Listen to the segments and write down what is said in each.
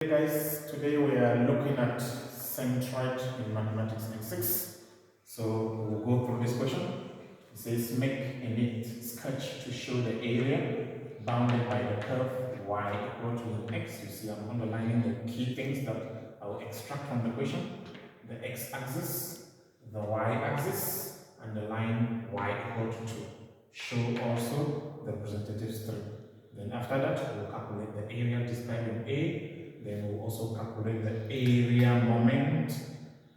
Hey guys, today we are looking at Centroid in Mathematics Next 6. So we'll go through this question. It says make a neat sketch to show the area bounded by the curve y equal to x. You see I'm underlining the key things that I will extract from the question. The x-axis, the y-axis, and the line y equal to 2. Show also the representative strip. Then after that, we'll calculate the area described in A. Then we'll also calculate the area moment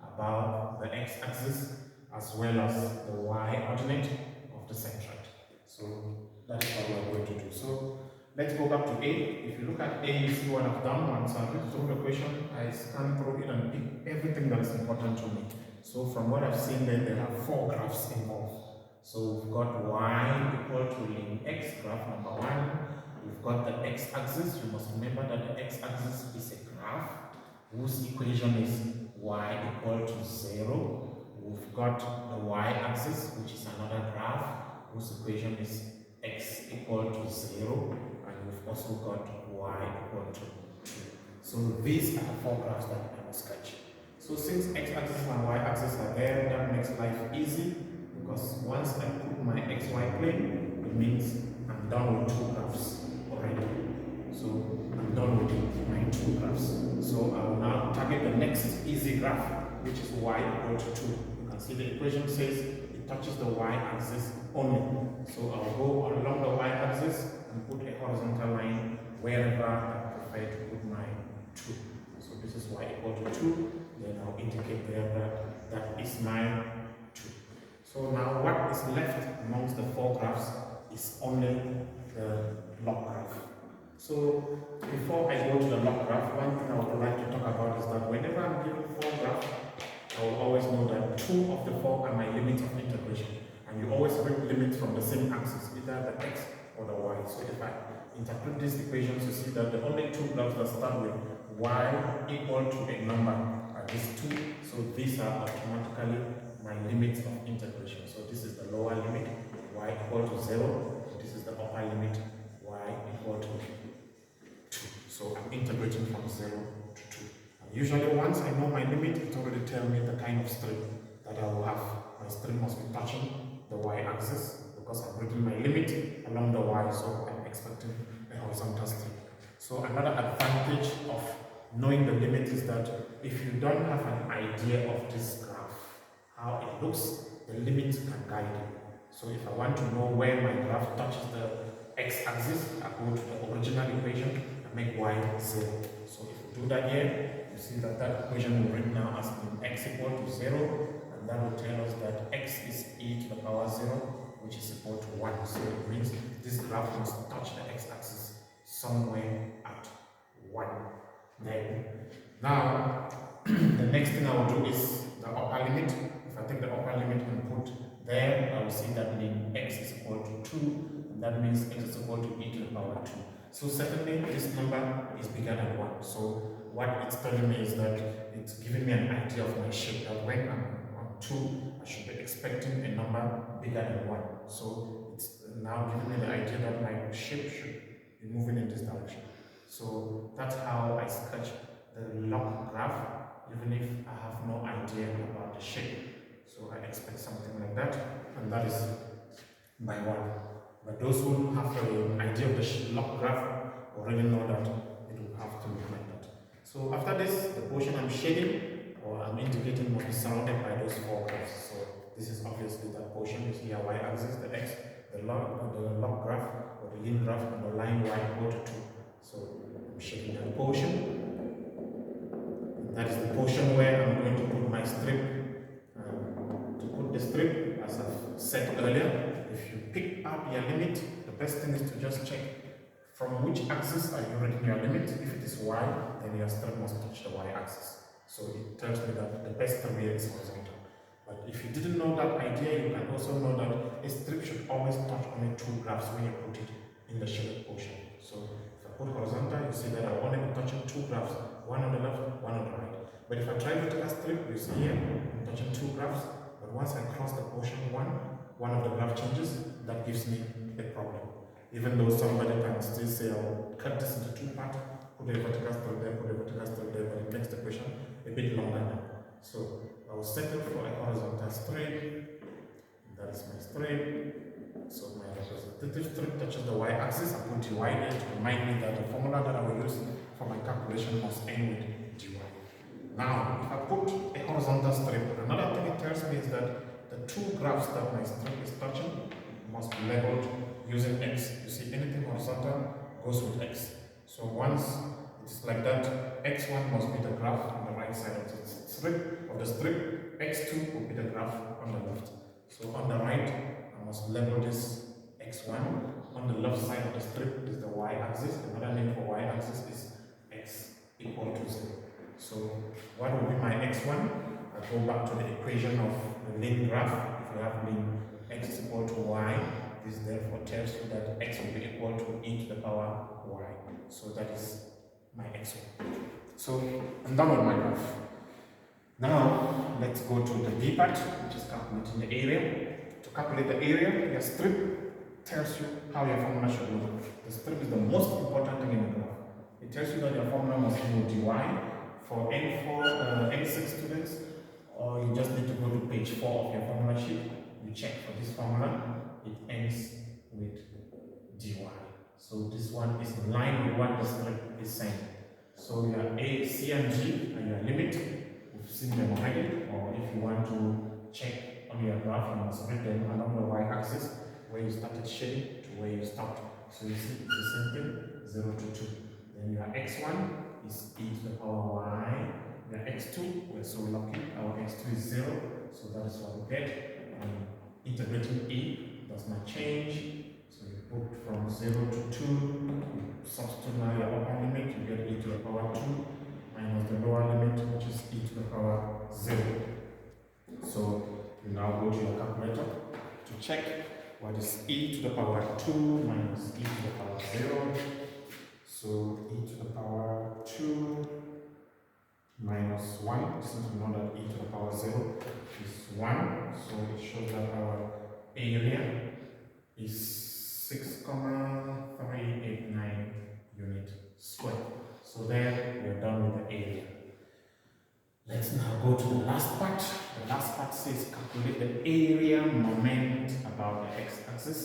about the x-axis as well as the y-ordinate of the centroid. So that is what we are going to do. So let's go back to A. If you look at A, you see what I've done. Once I've read through the question, I scan through it and pick everything that is important to me. So from what I've seen there are 4 graphs involved. So we've got y equal to ln x, graph number 1. We've got the x-axis. You must remember that the x-axis is a graph whose equation is y equal to 0. We've got the y-axis, which is another graph whose equation is x equal to 0. And we've also got y equal to 2. So these are the 4 graphs that I will sketch. So since x-axis and y-axis are there, that makes life easy, because once I put my xy plane, it means I'm done with 2 graphs already. So I'm done with my 2 graphs. So I will now target the next easy graph, which is y equal to 2. You can see the equation says it touches the y-axis only. So I'll go along the y-axis and put a horizontal line wherever I prefer to put my 2. So this is y equal to 2. Then I'll indicate there that that is my 2. So now what is left amongst the 4 graphs is only the log graph. So before I go to the log graph, one thing I would like to talk about is that whenever I'm given 4 graphs, I will always know that 2 of the 4 are my limits of integration. And you always read limits from the same axis, either the x or the y. So if I interpret these equations, you see that the only 2 graphs that start with y equal to a number are these 2. So these are automatically my limits of integration. So this is the lower limit, y equal to 0. This is the upper limit, y equal to 2. So I'm integrating from 0 to 2. And usually once I know my limit, it already tells me the kind of strip that I will have. My strip must be touching the y-axis because I'm bringing my limit along the y, so I'm expecting a horizontal strip. So another advantage of knowing the limit is that if you don't have an idea of this graph, how it looks, the limit can guide you. So if I want to know where my graph touches the x-axis, I go to the original equation and make y 0. So if you do that here, you see that that equation will read now as x equal to 0, and that will tell us that x is e to the power 0, which is equal to 1. So it means this graph must touch the x-axis somewhere at 1. Then, now, the next thing I will do is the upper limit. If I take the upper limit and put there, I will see that ln x is equal to 2, and that means x is equal to e to the power 2. So certainly this number is bigger than 1. So what it's telling me is that it's giving me an idea of my shape, that when I'm on 2, I should be expecting a number bigger than 1. So it's now giving me the idea that my shape should be moving in this direction. So that's how I sketch the log graph, even if I have no idea about the shape. So I expect something like that, and that is by 1. But those who have an idea of the log graph already know that it will have to look like that. So after this, the portion I'm shading or I'm indicating must be surrounded by those 4 graphs. So this is obviously that portion. You see here y-axis, the x, the log graph or the line graph, and the line y equal to 2. So I'm shading that portion. That is the portion where I'm going to put my strip. To put the strip, as I've said earlier, if you pick up your limit, the best thing is to just check from which axis are you reading your limit. If it is y, then your strip must touch the y-axis. So it tells me that the best way is horizontal. But if you didn't know that idea, you can also know that a strip should always touch only 2 graphs when you put it in the shaded portion. So if I put horizontal, you see that I'll only be touching 2 graphs, one on the left, one on the right. But if I try to take a strip, you see here, I'm touching 2 graphs, but once I cross the portion 1 of the graph changes, that gives me a problem. Even though somebody can still say, I'll cut this into 2 parts, put a vertical strip there, put a vertical strip there, but it makes the equation a bit longer now. So I will settle for a horizontal strip. That is my strip. So my representative strip touches the y-axis. I put dy there to remind me that the formula that I will use for my calculation must end with dy. Now, if I put a horizontal strip, another thing it tells me is that the two graphs that my strip is touching must be labeled using x. You see, anything horizontal goes with x. So once it is like that, x1 must be the graph on the right side of the strip, x2 will be the graph on the left. So on the right, I must label this x1. On the left side of the strip is the y-axis. Another name for y-axis is x equal to 0. So what will be my x1? I go back to the equation of the line graph. If you have line x is equal to y, this therefore tells you that x will be equal to e to the power y. So that is my x1. So I'm done with my graph. Now let's go to the B part, which is calculating the area. To calculate the area, your strip tells you how your formula should look. The strip is the most important thing in the graph. It tells you that your formula must be dy for N6 students, or you just need to go to page 4 of your formula sheet. You check for this formula, it ends with dy. So this one is in line with what the strip is saying. So your A, C, and G are your limit. We've seen them already, or if you want to check on your graph, you must read them along the y-axis, where you started shading to where you stopped. So you see it's the same thing, 0 to 2. Then your x1 is e to the power y. Your x2, we're so lucky, our x2 is 0, so that is what we get. Integrating e does not change. So you put from 0 to 2, you substitute now your upper limit, you get e to the power 2 minus the lower limit, which is e to the power 0. So you now go to your calculator to check what is e to the power 2 minus e to the power 0. So e to the power 2 minus 1, since we know that e to the power 0 is 1, so it shows that our area is 6,389 unit square. So there we are done with the area. Let's now go to the last part. The last part says calculate the area moment about the x-axis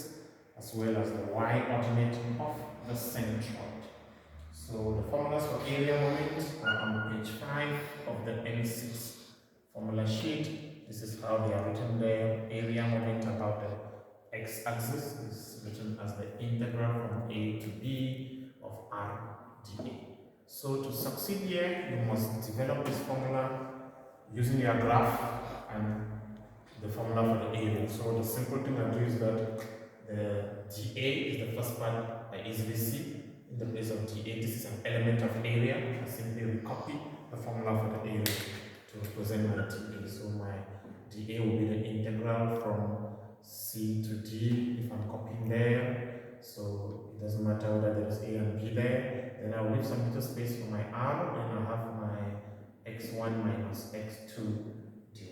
as well as the y-ordinate of the centroid. So the formulas for area moment are on page 5 of the N6 formula sheet. This is how they are written there. Area moment about the x-axis is written as the integral from a to b of r dA. So to succeed here, you must develop this formula using your graph and the formula for the area. So the simple thing I do is that the dA is the first part I easily see. In the place of dA, this is an element of area. I simply recopy the formula for the area to represent my dA. So my dA will be the integral from C to D if I'm copying there. So it doesn't matter whether there is A and B there. Then I'll leave some little space for my R. Then I'll have my x1 minus x2 dy.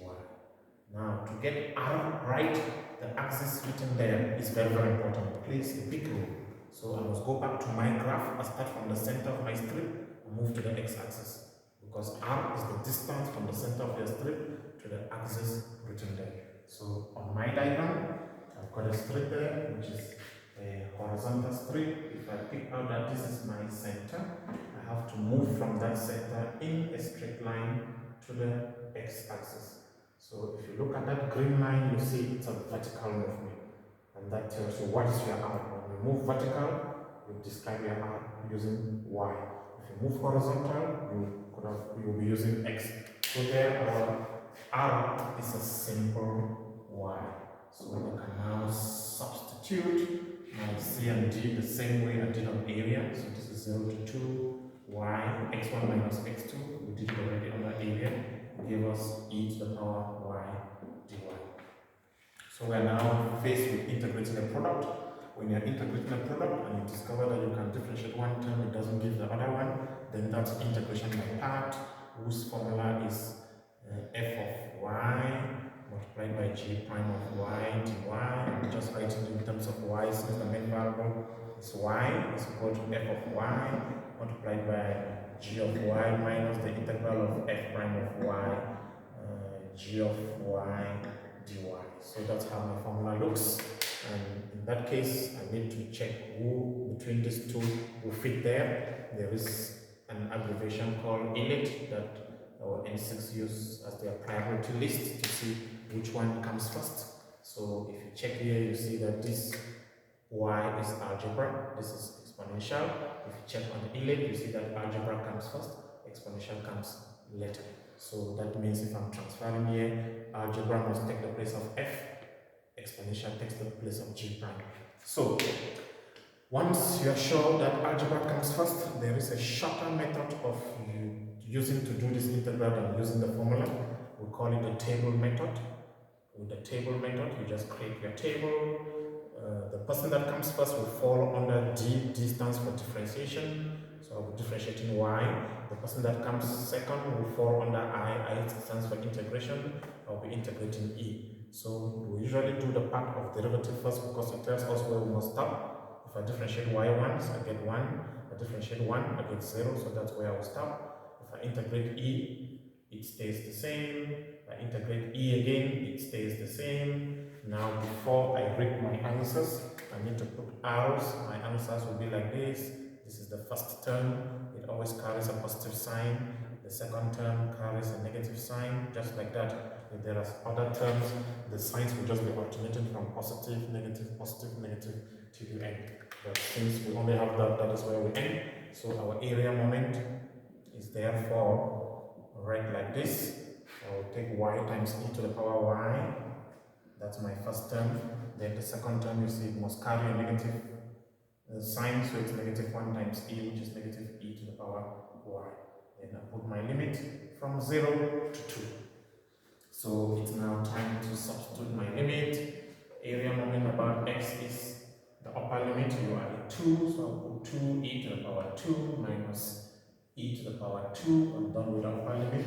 Now to get R right, the axis written there is very, very important. It plays a big role. So I must go back to my graph. I start from the center of my strip and move to the x-axis, because R is the distance from the center of your strip to the axis written there. So on my diagram, I've got a strip there, which is a horizontal strip. If I pick out that this is my center, I have to move from that center in a straight line to the x-axis. So if you look at that green line, you see it's a vertical movement. And that tells you what is your R. When you move vertical, you describe your R using Y. If you move horizontal, you will be using X. So there our R is a simple Y. So I can now substitute my C and D the same way I did on area. So this is 0 to 2, Y, x1 minus x2. We did it already on the area. It gave us e to the power Y dy. So we are now faced with integrating a product. When you are integrating a product and you discover that you can differentiate one term, it doesn't give the other one, then that's integration by part, whose formula is f of y multiplied by g prime of y dy. I'm just writing in terms of y since the main variable is y is equal to f of y multiplied by g of y minus the integral of f prime of y g of y dy. So that's how my formula looks. And in that case, I need to check who between these two will fit there. There is an abbreviation called init that our N6 use as their priority list to see which one comes first. So if you check here, you see that this y is algebra, this is exponential. If you check on the inlet, you see that algebra comes first, exponential comes later. So that means if I'm transferring here, algebra must take the place of f, exponential takes the place of g prime. So once you are sure that algebra comes first, there is a shorter method of using to do this integral than using the formula. We call it the table method. With the table method, you just create your table. The person that comes first will fall under D stands for differentiation. So I'll be differentiating y. The person that comes second will fall under I stands for integration. I'll be integrating e. So we usually do the part of derivative first because it tells us where we must stop. If I differentiate y once, I get 1. If I differentiate 1, I get 0. So that's where I will stop. If I integrate e, it stays the same. If I integrate e again, it stays the same. Now before I read my answers, I need to put arrows. My answers will be like this. This is the first term. It always carries a positive sign. The second term carries a negative sign, just like that. If there are other terms, the signs will just be alternating from positive, negative, till you end. But since we only have that, that is where we end. So our area moment is therefore read like this. I will take y times e to the power y. That's my first term. Then the second term, you see, it must carry a negative sign, so it's negative 1 times e, which is negative e to the power y. Then I put my limit from 0 to 2. So it's now time to substitute my limit. Area moment about x is the upper limit, you are 2, so I'll put 2e to the power 2 minus e to the power 2. I'm done with the upper limit,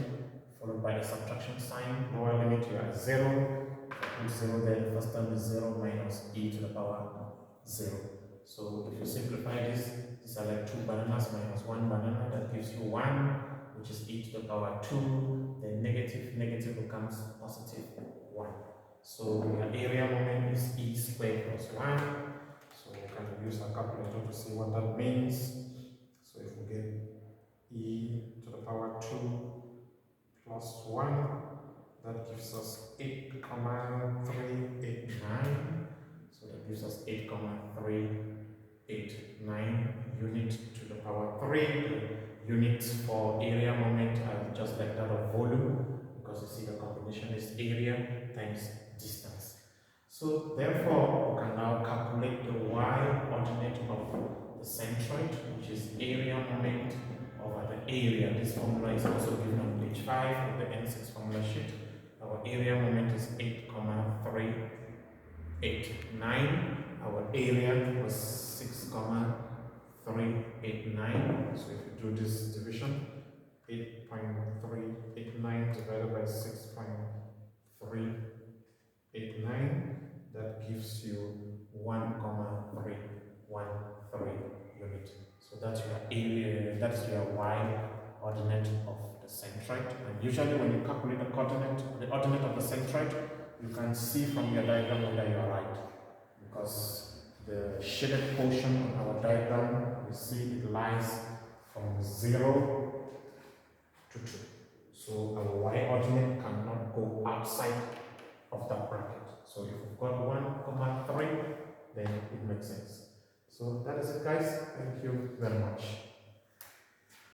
followed by the subtraction sign. Lower limit, you are 0. Put 0 there, the first term is 0 minus e to the power 0. So if you simplify this, these are like 2 bananas minus 1 banana, that gives you 1, which is e to the power 2. Then negative becomes positive 1. So your area moment is e squared plus 1. So we can use a calculator to see what that means. So if we get e to the power 2 plus 1, that gives us 8,389. So that gives us 8,389 unit to the power 3. Units for area moment are just like that of volume, because you see the combination is area times distance. So therefore, we can now calculate the y ordinate of the centroid, which is area moment over the area. This formula is also given on page 5 of the N6 formula sheet. Our area moment is 8,389. Our area was 6,389. So if you do this division, 8.389 divided by 6.389, that gives you 1,313 unit. So that's your area, that's your y ordinate of the centroid. And usually when you calculate the ordinate of the centroid, you can see from your diagram whether you are right, because the shaded portion on our diagram, you see it lies from 0 to 2. So our y ordinate cannot go outside of that bracket. So if we've got 1,3, then it makes sense. So that is it, guys. Thank you very much.